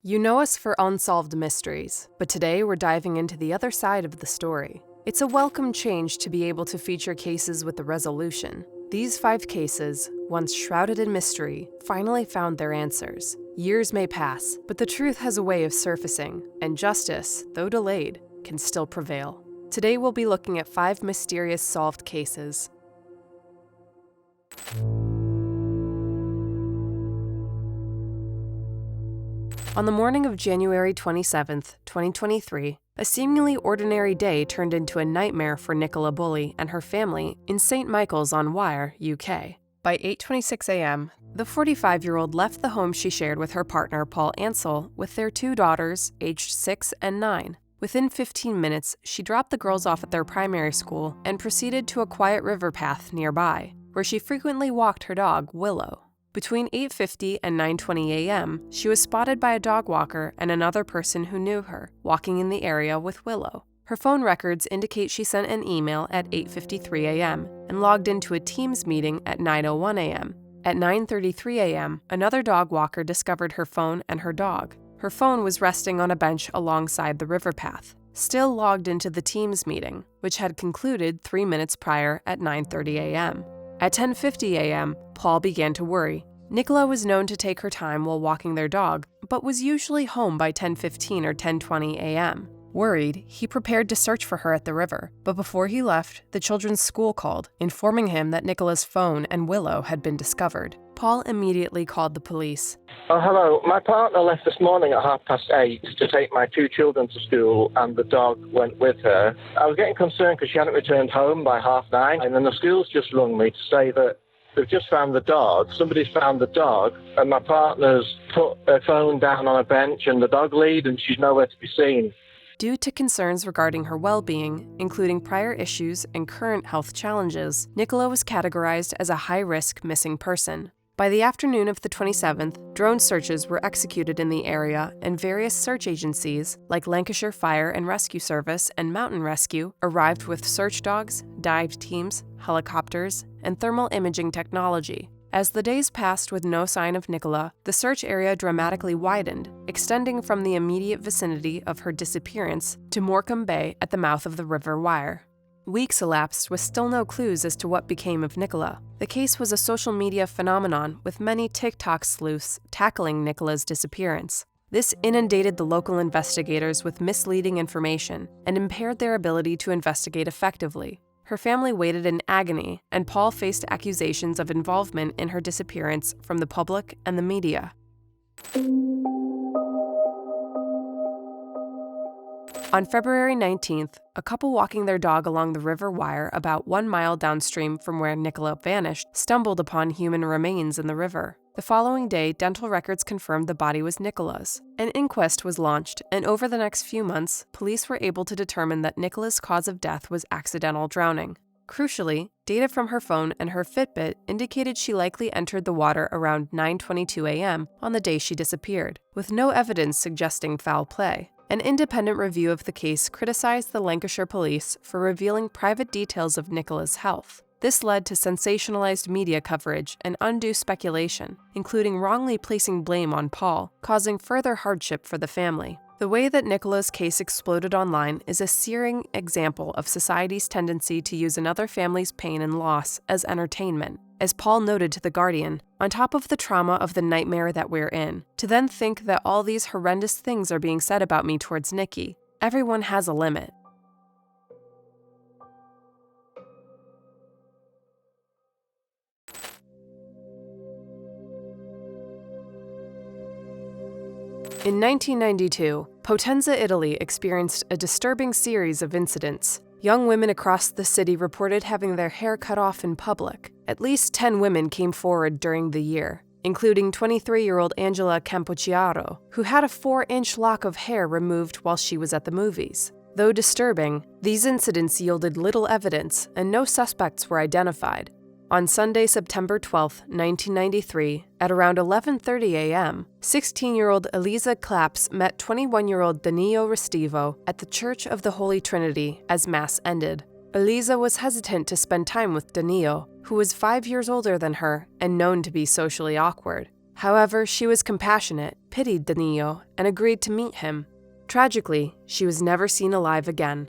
You know us for unsolved mysteries, but today we're diving into the other side of the story. It's a welcome change to be able to feature cases with a resolution. These 5 cases, once shrouded in mystery, finally found their answers. Years may pass, but the truth has a way of surfacing, and justice, though delayed, can still prevail. Today we'll be looking at 5 mysterious solved cases. On the morning of January 27, 2023, a seemingly ordinary day turned into a nightmare for Nicola Bully and her family in St. Michael's-on-Wyre, UK. By 8:26 a.m., the 45-year-old left the home she shared with her partner Paul Ansell with their 2 daughters, aged 6 and 9. Within 15 minutes, she dropped the girls off at their primary school and proceeded to a quiet river path nearby, where she frequently walked her dog, Willow. Between 8:50 and 9:20 a.m., she was spotted by a dog walker and another person who knew her, walking in the area with Willow. Her phone records indicate she sent an email at 8:53 a.m. and logged into a Teams meeting at 9:01 a.m. At 9:33 a.m., another dog walker discovered her phone and her dog. Her phone was resting on a bench alongside the river path, still logged into the Teams meeting, which had concluded 3 minutes prior at 9:30 a.m. At 10:50 a.m., Paul began to worry. Nicola was known to take her time while walking their dog, but was usually home by 10:15 or 10:20 a.m. Worried, he prepared to search for her at the river, but before he left, the children's school called, informing him that Nicola's phone and Willow had been discovered. Paul immediately called the police. Oh, hello. My partner left this morning at 8:30 to take my 2 children to school, and the dog went with her. I was getting concerned because she hadn't returned home by 9:30, and then the school's just rung me to say that they've just found the dog. Somebody's found the dog, and my partner's put her phone down on a bench and the dog lead, and she's nowhere to be seen. Due to concerns regarding her well-being, including prior issues and current health challenges, Nicola was categorized as a high-risk missing person. By the afternoon of the 27th, drone searches were executed in the area, and various search agencies, like Lancashire Fire and Rescue Service and Mountain Rescue, arrived with search dogs, dive teams, helicopters, and thermal imaging technology. As the days passed with no sign of Nicola, the search area dramatically widened, extending from the immediate vicinity of her disappearance to Morecambe Bay at the mouth of the River Wyre. Weeks elapsed with still no clues as to what became of Nicola. The case was a social media phenomenon, with many TikTok sleuths tackling Nicola's disappearance. This inundated the local investigators with misleading information and impaired their ability to investigate effectively. Her family waited in agony, and Paul faced accusations of involvement in her disappearance from the public and the media. On February 19th, a couple walking their dog along the River Wyre about 1 mile downstream from where Nicola vanished stumbled upon human remains in the river. The following day, dental records confirmed the body was Nicola's. An inquest was launched, and over the next few months, police were able to determine that Nicola's cause of death was accidental drowning. Crucially, data from her phone and her Fitbit indicated she likely entered the water around 9:22 a.m. on the day she disappeared, with no evidence suggesting foul play. An independent review of the case criticized the Lancashire police for revealing private details of Nicola's health. This led to sensationalized media coverage and undue speculation, including wrongly placing blame on Paul, causing further hardship for the family. The way that Nicola's case exploded online is a searing example of society's tendency to use another family's pain and loss as entertainment. As Paul noted to The Guardian, on top of the trauma of the nightmare that we're in, to then think that all these horrendous things are being said about me towards Nikki. Everyone has a limit. In 1992, Potenza, Italy experienced a disturbing series of incidents. Young women across the city reported having their hair cut off in public. At least 10 women came forward during the year, including 23-year-old Angela Campuchiaro, who had a 4-inch lock of hair removed while she was at the movies. Though disturbing, these incidents yielded little evidence and no suspects were identified. On Sunday, September 12, 1993, at around 11:30 a.m., 16-year-old Elisa Claps met 21-year-old Danilo Restivo at the Church of the Holy Trinity as Mass ended. Elisa was hesitant to spend time with Danilo, who was 5 years older than her and known to be socially awkward. However, she was compassionate, pitied Danilo, and agreed to meet him. Tragically, she was never seen alive again.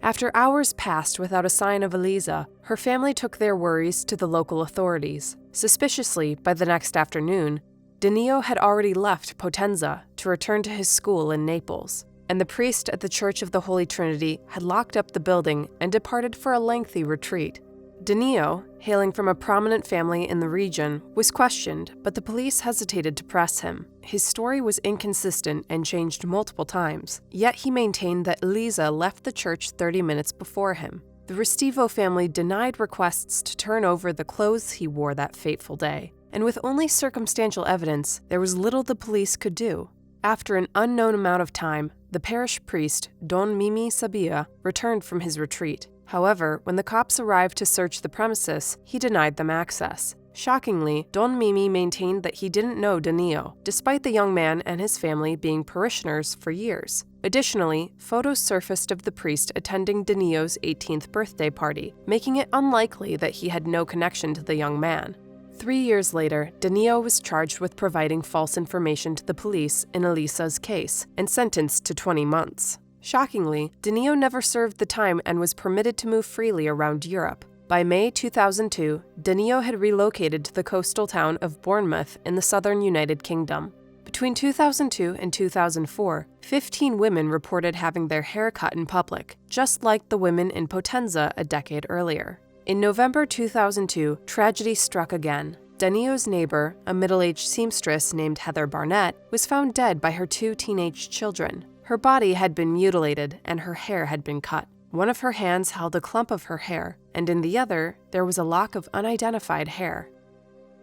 After hours passed without a sign of Elisa, her family took their worries to the local authorities. Suspiciously, by the next afternoon, Danilo had already left Potenza to return to his school in Naples, and the priest at the Church of the Holy Trinity had locked up the building and departed for a lengthy retreat. Danilo, hailing from a prominent family in the region, was questioned, but the police hesitated to press him. His story was inconsistent and changed multiple times, yet he maintained that Elisa left the church 30 minutes before him. The Restivo family denied requests to turn over the clothes he wore that fateful day, and with only circumstantial evidence, there was little the police could do. After an unknown amount of time, the parish priest, Don Mimi Sabia, returned from his retreat. However, when the cops arrived to search the premises, he denied them access. Shockingly, Don Mimi maintained that he didn't know Danilo, despite the young man and his family being parishioners for years. Additionally, photos surfaced of the priest attending Danilo's 18th birthday party, making it unlikely that he had no connection to the young man. 3 years later, Danilo was charged with providing false information to the police in Elisa's case and sentenced to 20 months. Shockingly, Danilo never served the time and was permitted to move freely around Europe. By May 2002, Danilo had relocated to the coastal town of Bournemouth in the southern United Kingdom. Between 2002 and 2004, 15 women reported having their hair cut in public, just like the women in Potenza a decade earlier. In November 2002, tragedy struck again. Danilo's neighbor, a middle-aged seamstress named Heather Barnett, was found dead by her 2 teenage children. Her body had been mutilated and her hair had been cut. One of her hands held a clump of her hair, and in the other, there was a lock of unidentified hair.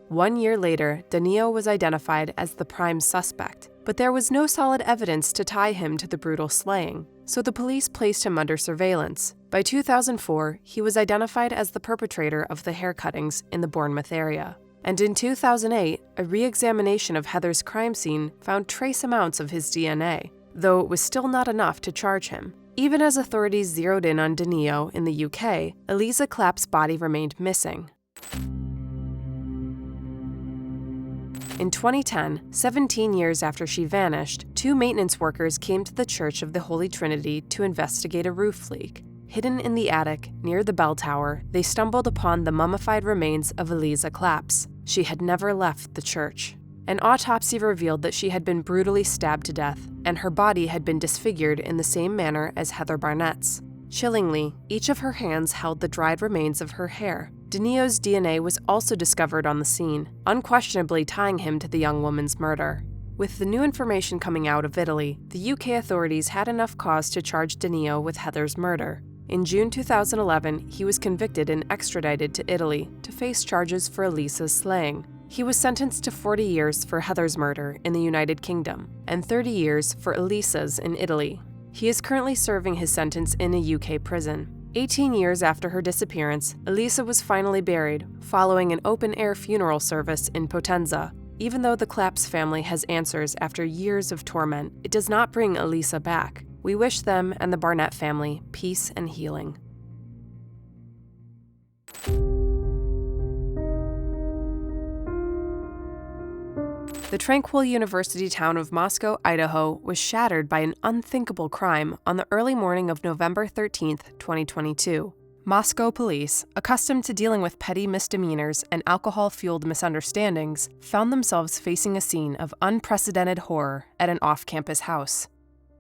1 year later, Danilo was identified as the prime suspect, but there was no solid evidence to tie him to the brutal slaying, so the police placed him under surveillance. By 2004, he was identified as the perpetrator of the hair cuttings in the Bournemouth area. And in 2008, a re-examination of Heather's crime scene found trace amounts of his DNA, though it was still not enough to charge him. Even as authorities zeroed in on Danilo in the UK, Elisa Claps' body remained missing. In 2010, 17 years after she vanished, 2 maintenance workers came to the Church of the Holy Trinity to investigate a roof leak. Hidden in the attic, near the bell tower, they stumbled upon the mummified remains of Elisa Claps. She had never left the church. An autopsy revealed that she had been brutally stabbed to death, and her body had been disfigured in the same manner as Heather Barnett's. Chillingly, each of her hands held the dried remains of her hair. Danilo's DNA was also discovered on the scene, unquestionably tying him to the young woman's murder. With the new information coming out of Italy, the UK authorities had enough cause to charge Danilo with Heather's murder. In June 2011, he was convicted and extradited to Italy to face charges for Elisa's slaying. He was sentenced to 40 years for Heather's murder in the United Kingdom and 30 years for Elisa's in Italy. He is currently serving his sentence in a UK prison. 18 years after her disappearance, Elisa was finally buried, following an open-air funeral service in Potenza. Even though the Claps family has answers after years of torment, it does not bring Elisa back. We wish them and the Barnett family peace and healing. The tranquil university town of Moscow, Idaho, was shattered by an unthinkable crime on the early morning of November 13, 2022. Moscow police, accustomed to dealing with petty misdemeanors and alcohol-fueled misunderstandings, found themselves facing a scene of unprecedented horror at an off-campus house.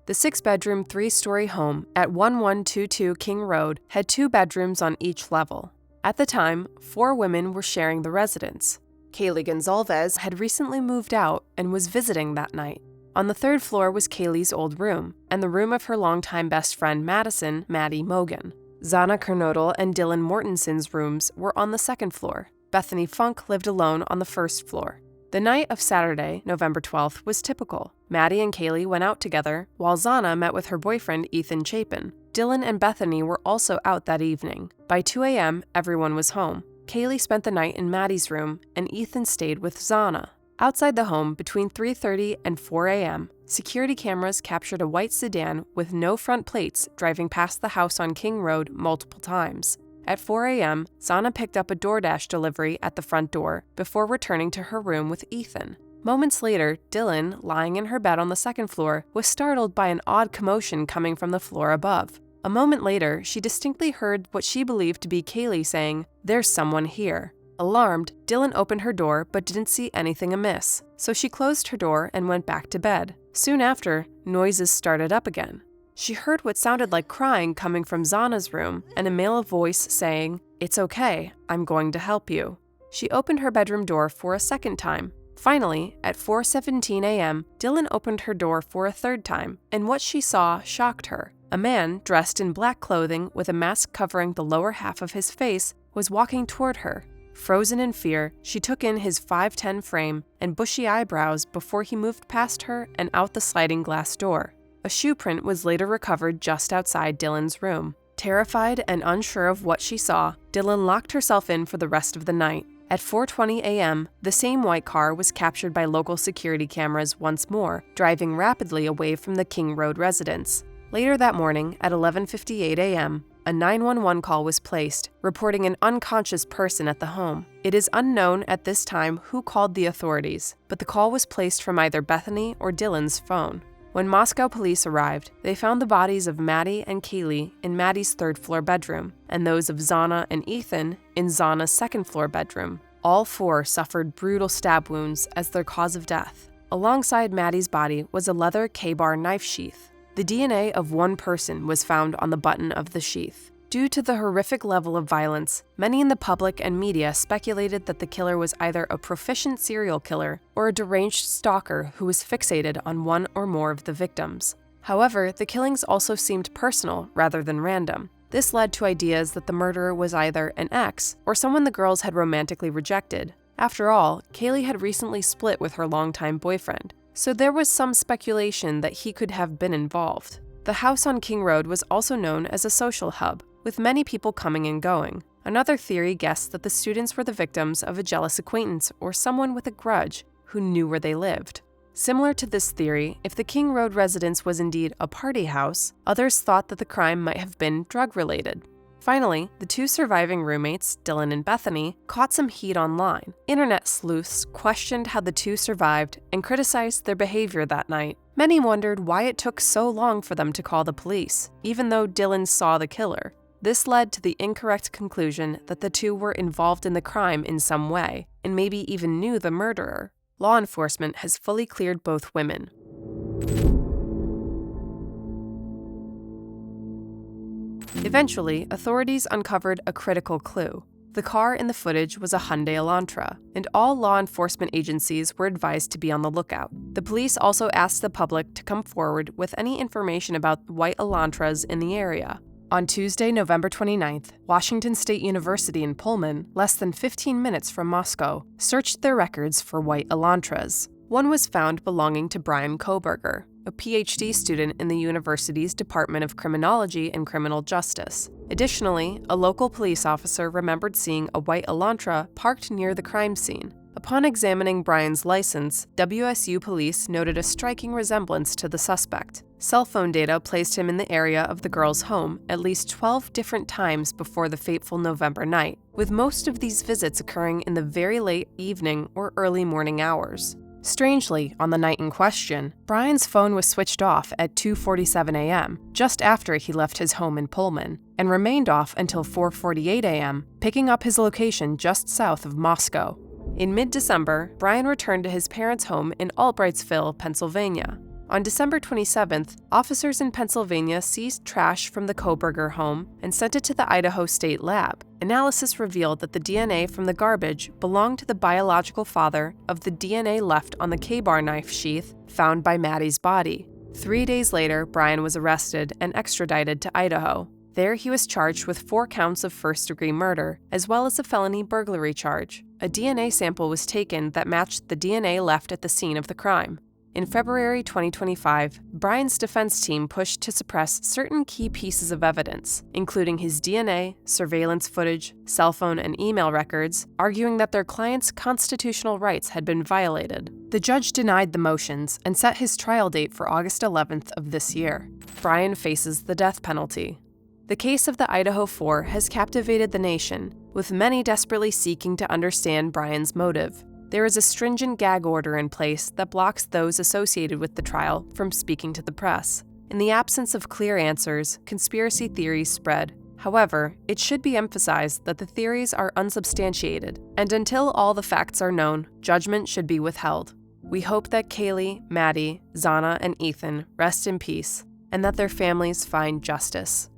The 6-bedroom, 3-story home at 1122 King Road had 2 bedrooms on each level. At the time, 4 women were sharing the residence. Kaylee Goncalves had recently moved out and was visiting that night. On the 3rd floor was Kaylee's old room, and the room of her longtime best friend Madison Mogen. Xana Kernodle and Dylan Mortenson's rooms were on the 2nd floor. Bethany Funk lived alone on the 1st floor. The night of Saturday, November 12th, was typical. Maddie and Kaylee went out together, while Xana met with her boyfriend Ethan Chapin. Dylan and Bethany were also out that evening. By 2 a.m., everyone was home. Kaylee spent the night in Maddie's room, and Ethan stayed with Xana. Outside the home, between 3:30 and 4 a.m., security cameras captured a white sedan with no front plates driving past the house on King Road multiple times. At 4 a.m., Xana picked up a DoorDash delivery at the front door before returning to her room with Ethan. Moments later, Dylan, lying in her bed on the second floor, was startled by an odd commotion coming from the floor above. A moment later, she distinctly heard what she believed to be Kaylee saying, "There's someone here." Alarmed, Dylan opened her door but didn't see anything amiss, so she closed her door and went back to bed. Soon after, noises started up again. She heard what sounded like crying coming from Xana's room and a male voice saying, "It's okay, I'm going to help you." She opened her bedroom door for a second time. Finally, at 4:17 a.m., Dylan opened her door for a third time, and what she saw shocked her. A man, dressed in black clothing with a mask covering the lower half of his face, was walking toward her. Frozen in fear, she took in his 5'10" frame and bushy eyebrows before he moved past her and out the sliding glass door. A shoe print was later recovered just outside Dylan's room. Terrified and unsure of what she saw, Dylan locked herself in for the rest of the night. At 4:20 a.m., the same white car was captured by local security cameras once more, driving rapidly away from the King Road residence. Later that morning, at 11:58 a.m., a 911 call was placed, reporting an unconscious person at the home. It is unknown at this time who called the authorities, but the call was placed from either Bethany or Dylan's phone. When Moscow police arrived, they found the bodies of Maddie and Kaylee in Maddie's third-floor bedroom, and those of Xana and Ethan in Xana's second-floor bedroom. All four suffered brutal stab wounds as their cause of death. Alongside Maddie's body was a leather K-bar knife sheath. The DNA of one person was found on the button of the sheath. Due to the horrific level of violence, many in the public and media speculated that the killer was either a proficient serial killer or a deranged stalker who was fixated on one or more of the victims. However, the killings also seemed personal rather than random. This led to ideas that the murderer was either an ex or someone the girls had romantically rejected. After all, Kaylee had recently split with her longtime boyfriend, so there was some speculation that he could have been involved. The house on King Road was also known as a social hub, with many people coming and going. Another theory guessed that the students were the victims of a jealous acquaintance or someone with a grudge who knew where they lived. Similar to this theory, if the King Road residence was indeed a party house, others thought that the crime might have been drug-related. Finally, the two surviving roommates, Dylan and Bethany, caught some heat online. Internet sleuths questioned how the two survived and criticized their behavior that night. Many wondered why it took so long for them to call the police, even though Dylan saw the killer. This led to the incorrect conclusion that the two were involved in the crime in some way, and maybe even knew the murderer. Law enforcement has fully cleared both women. Eventually, authorities uncovered a critical clue. The car in the footage was a Hyundai Elantra, and all law enforcement agencies were advised to be on the lookout. The police also asked the public to come forward with any information about white Elantras in the area. On Tuesday, November 29th, Washington State University in Pullman, less than 15 minutes from Moscow, searched their records for white Elantras. One was found belonging to Bryan Kohberger, a PhD student in the university's Department of Criminology and Criminal Justice. Additionally, a local police officer remembered seeing a white Elantra parked near the crime scene. Upon examining Bryan's license, WSU police noted a striking resemblance to the suspect. Cell phone data placed him in the area of the girl's home at least 12 different times before the fateful November night, with most of these visits occurring in the very late evening or early morning hours. Strangely, on the night in question, Bryan's phone was switched off at 2:47 a.m., just after he left his home in Pullman, and remained off until 4:48 a.m., picking up his location just south of Moscow. In mid-December, Bryan returned to his parents' home in Albrightsville, Pennsylvania. On December 27th, officers in Pennsylvania seized trash from the Kohberger home and sent it to the Idaho State Lab. Analysis revealed that the DNA from the garbage belonged to the biological father of the DNA left on the K-bar knife sheath found by Maddie's body. 3 days later, Bryan was arrested and extradited to Idaho. There, he was charged with 4 counts of first-degree murder, as well as a felony burglary charge. A DNA sample was taken that matched the DNA left at the scene of the crime. In February 2025, Bryan's defense team pushed to suppress certain key pieces of evidence, including his DNA, surveillance footage, cell phone and email records, arguing that their client's constitutional rights had been violated. The judge denied the motions and set his trial date for August 11th of this year. Bryan faces the death penalty. The case of the Idaho Four has captivated the nation, with many desperately seeking to understand Bryan's motive. There is a stringent gag order in place that blocks those associated with the trial from speaking to the press. In the absence of clear answers, conspiracy theories spread. However, it should be emphasized that the theories are unsubstantiated, and until all the facts are known, judgment should be withheld. We hope that Kaylee, Maddie, Xana, and Ethan rest in peace, and that their families find justice.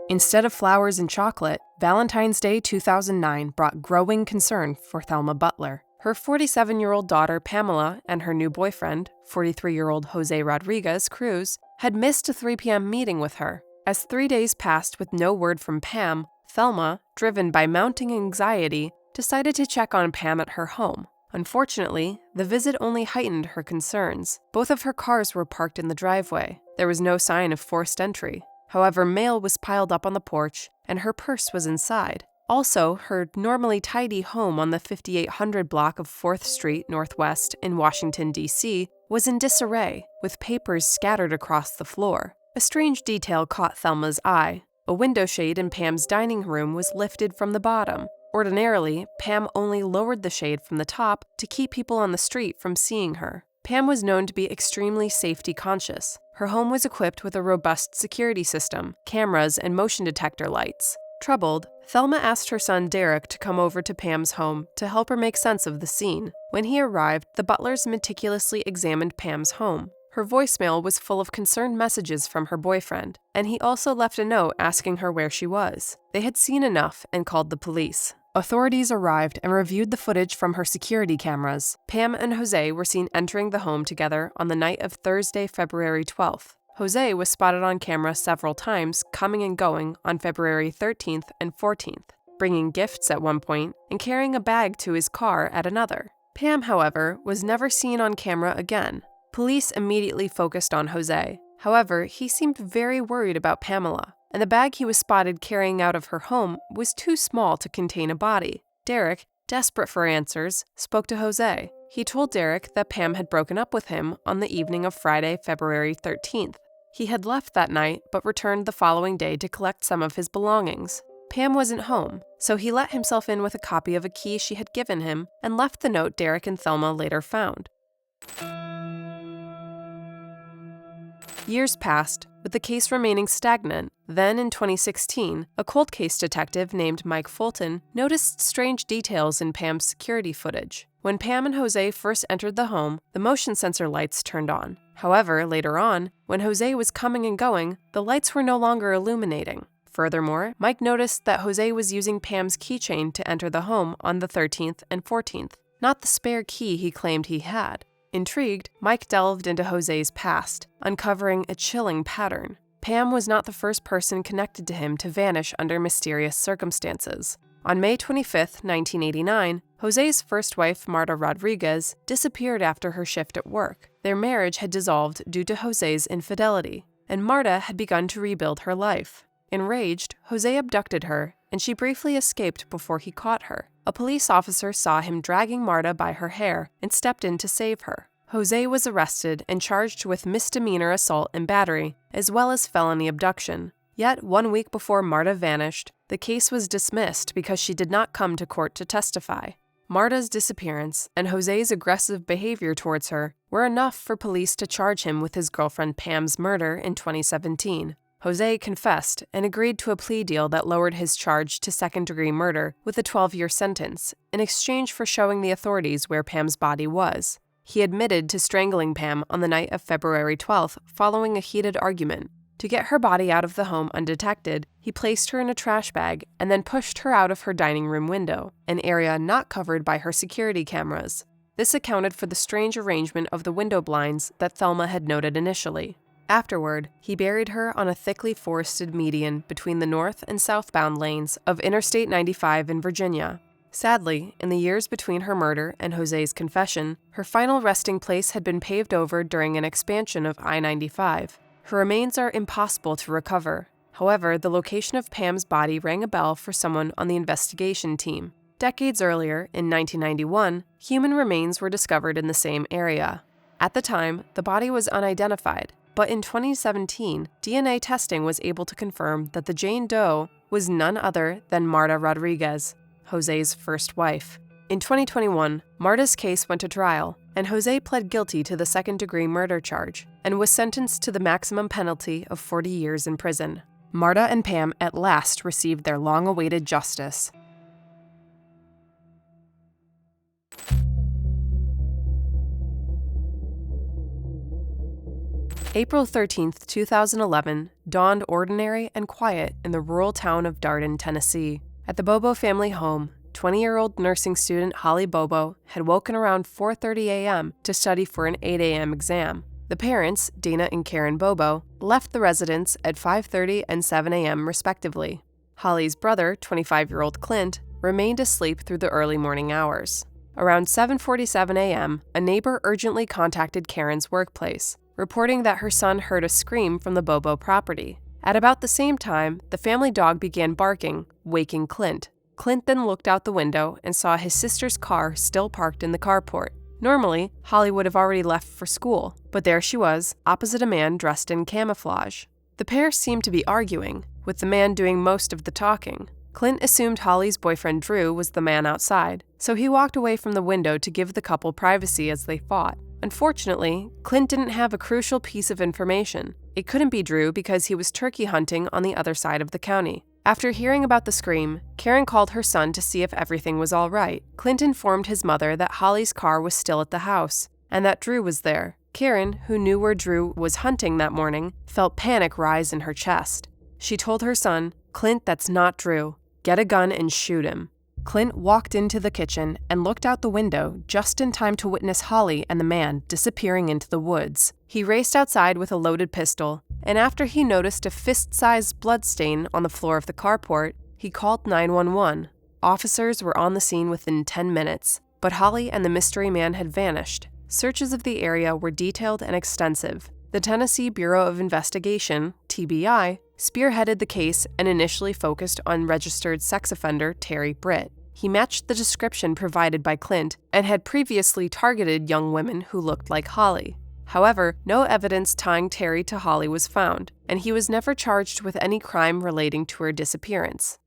Instead of flowers and chocolate, Valentine's Day 2009 brought growing concern for Pamela Butler. Her 47-year-old daughter Pamela and her new boyfriend, 43-year-old Jose Rodriguez Cruz, had missed a 3 p.m. meeting with her. As 3 days passed with no word from Pam, Thelma, driven by mounting anxiety, decided to check on Pam at her home. Unfortunately, the visit only heightened her concerns. Both of her cars were parked in the driveway. There was no sign of forced entry. However, mail was piled up on the porch, and her purse was inside. Also, her normally tidy home on the 5800 block of 4th Street Northwest in Washington, D.C., was in disarray, with papers scattered across the floor. A strange detail caught Thelma's eye. A window shade in Pam's dining room was lifted from the bottom. Ordinarily, Pam only lowered the shade from the top to keep people on the street from seeing her. Pam was known to be extremely safety conscious. Her home was equipped with a robust security system, cameras, and motion detector lights. Troubled, Thelma asked her son Derek to come over to Pam's home to help her make sense of the scene. When he arrived, the Butlers meticulously examined Pam's home. Her voicemail was full of concerned messages from her boyfriend, and he also left a note asking her where she was. They had seen enough and called the police. Authorities arrived and reviewed the footage from her security cameras. Pam and Jose were seen entering the home together on the night of Thursday, February 12th. Jose was spotted on camera several times, coming and going on February 13th and 14th, bringing gifts at one point and carrying a bag to his car at another. Pam, however, was never seen on camera again. Police immediately focused on Jose. However, he seemed very worried about Pamela, and the bag he was spotted carrying out of her home was too small to contain a body. Derek, desperate for answers, spoke to Jose. He told Derek that Pam had broken up with him on the evening of Friday, February 13th. He had left that night, but returned the following day to collect some of his belongings. Pam wasn't home, so he let himself in with a copy of a key she had given him and left the note Derek and Thelma later found. Years passed, with the case remaining stagnant. Then, in 2016, a cold case detective named Mike Fulton noticed strange details in Pam's security footage. When Pam and Jose first entered the home, the motion sensor lights turned on. However, later on, when Jose was coming and going, the lights were no longer illuminating. Furthermore, Mike noticed that Jose was using Pam's keychain to enter the home on the 13th and 14th, not the spare key he claimed he had. Intrigued, Mike delved into Jose's past, uncovering a chilling pattern. Pam was not the first person connected to him to vanish under mysterious circumstances. On May 25, 1989, Jose's first wife, Marta Rodriguez, disappeared after her shift at work. Their marriage had dissolved due to Jose's infidelity, and Marta had begun to rebuild her life. Enraged, Jose abducted her, and she briefly escaped before he caught her. A police officer saw him dragging Marta by her hair and stepped in to save her. Jose was arrested and charged with misdemeanor assault and battery, as well as felony abduction. Yet, 1 week before Marta vanished, the case was dismissed because she did not come to court to testify. Marta's disappearance and Jose's aggressive behavior towards her were enough for police to charge him with his girlfriend Pam's murder in 2017. Jose confessed and agreed to a plea deal that lowered his charge to second-degree murder with a 12-year sentence in exchange for showing the authorities where Pam's body was. He admitted to strangling Pam on the night of February 12th following a heated argument. To get her body out of the home undetected, he placed her in a trash bag and then pushed her out of her dining room window, an area not covered by her security cameras. This accounted for the strange arrangement of the window blinds that Thelma had noted initially. Afterward, he buried her on a thickly forested median between the north and southbound lanes of Interstate 95 in Virginia. Sadly, in the years between her murder and Jose's confession, her final resting place had been paved over during an expansion of I-95. Her remains are impossible to recover. However, the location of Pam's body rang a bell for someone on the investigation team. Decades earlier, in 1991, human remains were discovered in the same area. At the time, the body was unidentified, but in 2017, DNA testing was able to confirm that the Jane Doe was none other than Marta Rodriguez, Jose's first wife. In 2021, Marta's case went to trial, and Jose pled guilty to the second-degree murder charge and was sentenced to the maximum penalty of 40 years in prison. Marta and Pam at last received their long-awaited justice. April 13, 2011, dawned ordinary and quiet in the rural town of Darden, Tennessee. At the Bobo family home, 20-year-old nursing student Holly Bobo had woken around 4:30 a.m. to study for an 8 a.m. exam. The parents, Dana and Karen Bobo, left the residence at 5:30 and 7 a.m. respectively. Holly's brother, 25-year-old Clint, remained asleep through the early morning hours. Around 7:47 a.m., a neighbor urgently contacted Karen's workplace, reporting that her son heard a scream from the Bobo property. At about the same time, the family dog began barking, waking Clint. Clint then looked out the window and saw his sister's car still parked in the carport. Normally, Holly would have already left for school, but there she was, opposite a man dressed in camouflage. The pair seemed to be arguing, with the man doing most of the talking. Clint assumed Holly's boyfriend Drew was the man outside, so he walked away from the window to give the couple privacy as they fought. Unfortunately, Clint didn't have a crucial piece of information. It couldn't be Drew because he was turkey hunting on the other side of the county. After hearing about the scream, Karen called her son to see if everything was all right. Clint informed his mother that Holly's car was still at the house, and that Drew was there. Karen, who knew where Drew was hunting that morning, felt panic rise in her chest. She told her son, "Clint, that's not Drew. Get a gun and shoot him." Clint walked into the kitchen and looked out the window just in time to witness Holly and the man disappearing into the woods. He raced outside with a loaded pistol, and after he noticed a fist-sized bloodstain on the floor of the carport, he called 911. Officers were on the scene within 10 minutes, but Holly and the mystery man had vanished. Searches of the area were detailed and extensive. The Tennessee Bureau of Investigation, TBI, spearheaded the case and initially focused on registered sex offender Terry Britt. He matched the description provided by Clint and had previously targeted young women who looked like Holly. However, no evidence tying Terry to Holly was found, and he was never charged with any crime relating to her disappearance.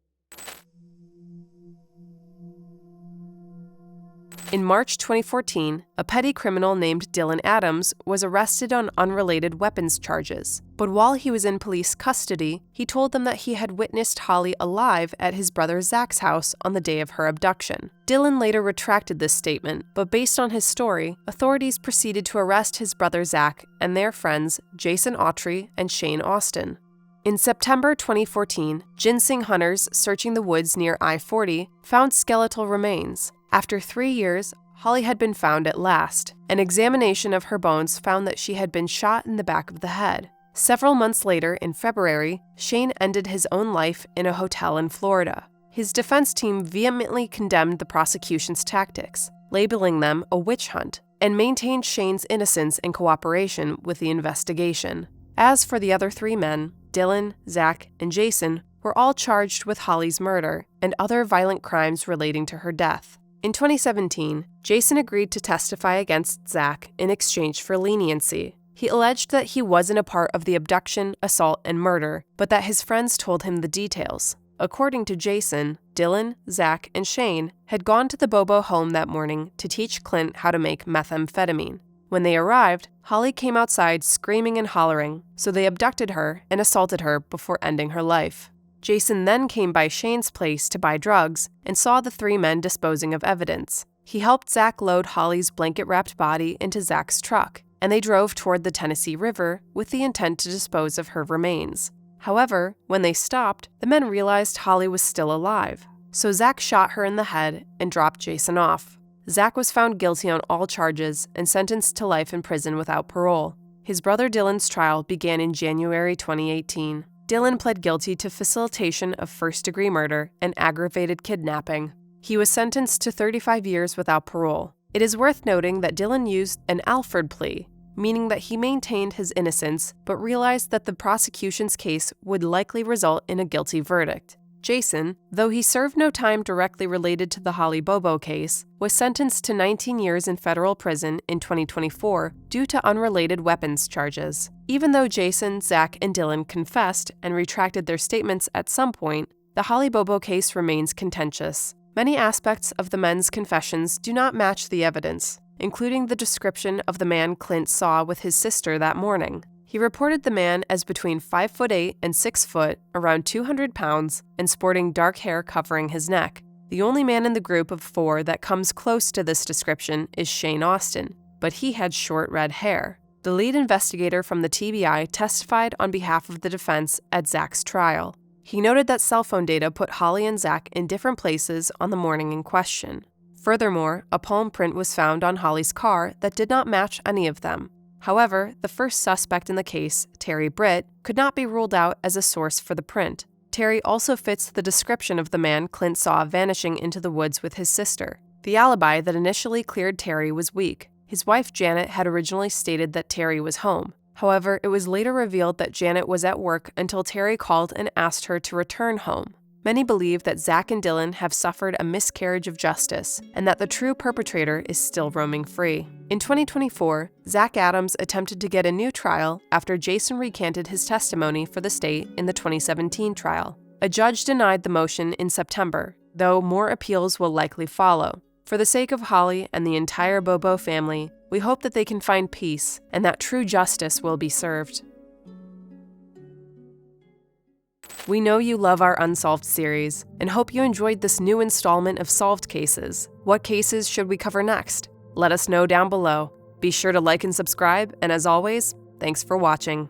In March 2014, a petty criminal named Dylan Adams was arrested on unrelated weapons charges. But while he was in police custody, he told them that he had witnessed Holly alive at his brother Zach's house on the day of her abduction. Dylan later retracted this statement, but based on his story, authorities proceeded to arrest his brother Zach and their friends Jason Autry and Shane Austin. In September 2014, ginseng hunters searching the woods near I-40 found skeletal remains. After 3 years, Holly had been found at last. An examination of her bones found that she had been shot in the back of the head. Several months later, in February, Shane ended his own life in a hotel in Florida. His defense team vehemently condemned the prosecution's tactics, labeling them a witch hunt, and maintained Shane's innocence and cooperation with the investigation. As for the other 3 men, Dylan, Zach, and Jason were all charged with Holly's murder and other violent crimes relating to her death. In 2017, Jason agreed to testify against Zach in exchange for leniency. He alleged that he wasn't a part of the abduction, assault, and murder, but that his friends told him the details. According to Jason, Dylan, Zach, and Shane had gone to the Bobo home that morning to teach Clint how to make methamphetamine. When they arrived, Holly came outside screaming and hollering, so they abducted her and assaulted her before ending her life. Jason then came by Shane's place to buy drugs and saw the 3 men disposing of evidence. He helped Zach load Holly's blanket-wrapped body into Zach's truck, and they drove toward the Tennessee River with the intent to dispose of her remains. However, when they stopped, the men realized Holly was still alive, so Zach shot her in the head and dropped Jason off. Zach was found guilty on all charges and sentenced to life in prison without parole. His brother Dylan's trial began in January 2018. Dylan pled guilty to facilitation of first-degree murder and aggravated kidnapping. He was sentenced to 35 years without parole. It is worth noting that Dylan used an Alford plea, meaning that he maintained his innocence but realized that the prosecution's case would likely result in a guilty verdict. Jason, though he served no time directly related to the Holly Bobo case, was sentenced to 19 years in federal prison in 2024 due to unrelated weapons charges. Even though Jason, Zach, and Dylan confessed and retracted their statements at some point, the Holly Bobo case remains contentious. Many aspects of the men's confessions do not match the evidence, including the description of the man Clint saw with his sister that morning. He reported the man as between 5'8" and 6 foot, around 200 pounds, and sporting dark hair covering his neck. The only man in the group of 4 that comes close to this description is Shane Austin, but he had short red hair. The lead investigator from the TBI testified on behalf of the defense at Zach's trial. He noted that cell phone data put Holly and Zach in different places on the morning in question. Furthermore, a palm print was found on Holly's car that did not match any of them. However, the first suspect in the case, Terry Britt, could not be ruled out as a source for the print. Terry also fits the description of the man Clint saw vanishing into the woods with his sister. The alibi that initially cleared Terry was weak. His wife Janet had originally stated that Terry was home. However, it was later revealed that Janet was at work until Terry called and asked her to return home. Many believe that Zach and Dylan have suffered a miscarriage of justice and that the true perpetrator is still roaming free. In 2024, Zach Adams attempted to get a new trial after Jason recanted his testimony for the state in the 2017 trial. A judge denied the motion in September, though more appeals will likely follow. For the sake of Holly and the entire Bobo family, we hope that they can find peace and that true justice will be served. We know you love our Unsolved series and hope you enjoyed this new installment of Solved Cases. What cases should we cover next? Let us know down below. Be sure to like and subscribe, and as always, thanks for watching.